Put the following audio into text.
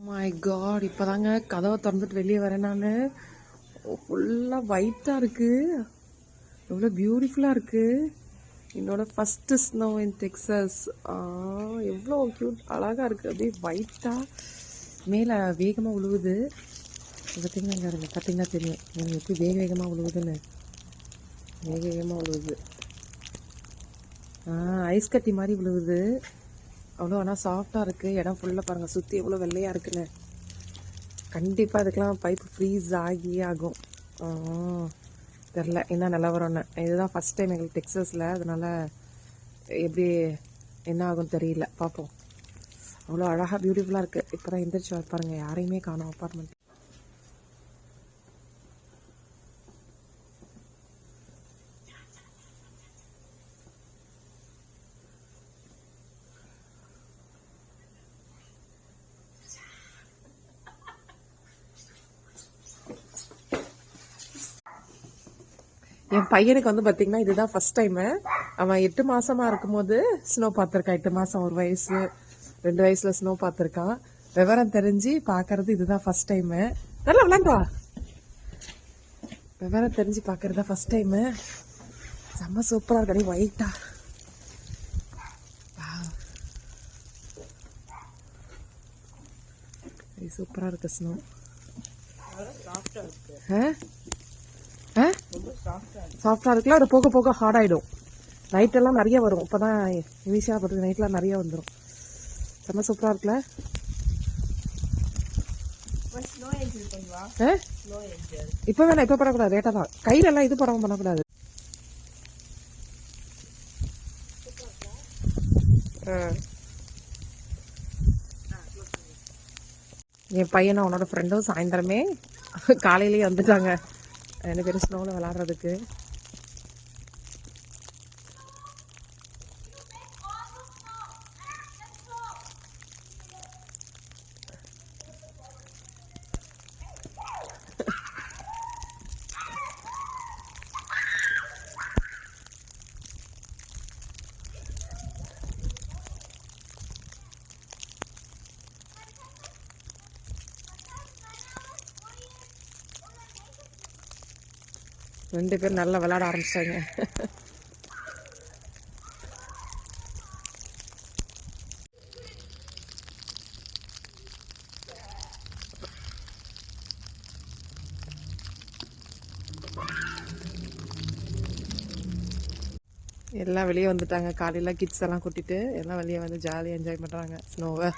My God, இப்போதாங்க கதவை திறந்துட்டு வெளியே வரேன். நான் ஃபுல்லாக ஒயிட்டாக இருக்குது, எவ்வளோ பியூட்டிஃபுல்லாக இருக்குது. என்னோட ஃபஸ்ட்டு ஸ்னோ இன் டெக்ஸஸ். எவ்வளோ க்யூட், அழகாக இருக்குது. அப்படியே ஒயிட்டாக மேலே வேகமாக விழுவுது. பார்த்தீங்கன்னா இங்கே இருங்க, பார்த்தீங்கன்னா தெரியும் நீங்கள் எப்படி வேகமாக விழுவுதுன்னு. வேகமாக விழுவுது, ஐஸ் கட்டி மாதிரி விழுவுது. அவ்வளோ ஆனால் சாஃப்டாக இருக்குது. இடம் ஃபுல்லாக பாருங்கள், சுற்றி எவ்வளோ வெள்ளையாக இருக்குன்னு. கண்டிப்பாக இதுக்கெலாம் பைப் ஃப்ரீஸ் ஆகும். தெரில என்ன நிலவரம்னு. இதுதான் ஃபஸ்ட் டைம் எங்களுக்கு டெக்ஸஸில், அதனால் எப்படி என்ன ஆகும்னு தெரியல, பார்ப்போம். அவ்வளோ அழகாக பியூட்டிஃபுல்லாக இருக்குது. இப்போ தான் எந்திரிச்சு பாருங்கள், யாரையுமே காணோம் அப்பார்ட்மெண்ட். என் பையனுக்கு வந்து பார்த்தீங்கன்னா இதுதான் ஃபர்ஸ்ட் டைமு. அவன் 8 மாசமா இருக்கும்போது ஸ்னோ பார்த்துருக்கான். 8 மாதம், 1 வயசு 2 வயசுல ஸ்னோ பார்த்துருக்கான். விவரம் தெரிஞ்சு பார்க்கறது இதுதான் ஃபர்ஸ்ட் டைமு. நல்லா விளாண்டா. விவரம் தெரிஞ்சு பார்க்கறதா ஃபர்ஸ்ட் டைமு. செம்ம சூப்பராக இருக்கடி, ஒயிட்டா. சூப்பராக இருக்கு ஸ்னோ. சாஃப்டாக இருக்குல்ல, அது போக போக ஹார்ட் ஆகிடும். நைட்டெல்லாம் நிறைய வரும். இப்போ தான் ஈஸியாக பார்த்துக்கு நைட்லாம் நிறைய வந்துடும். செம்ம சூப்பராக இருக்குல்ல. இப்போ வேணாம், இப்போ படக்கூடாது, லேட்டாக தான். கையிலெல்லாம் இது படம் பண்ணக்கூடாது. என் பையனும் அவனோட ஃப்ரெண்டும் சாயந்தரமே காலையிலேயே வந்துட்டாங்க 2 பேரும் ஸ்னோவில் விளாட்றதுக்கு. ரெண்டு பேரும் நல்லா விளையாட ஆரம்பிச்சிட்டாங்க. எல்லாம் வெளியே வந்துட்டாங்க. காலையில் கிட்ஸ் எல்லாம் கூட்டிட்டு எல்லாம் வெளியே வந்து ஜாலியாக என்ஜாய் பண்ணுறாங்க ஸ்னோவை.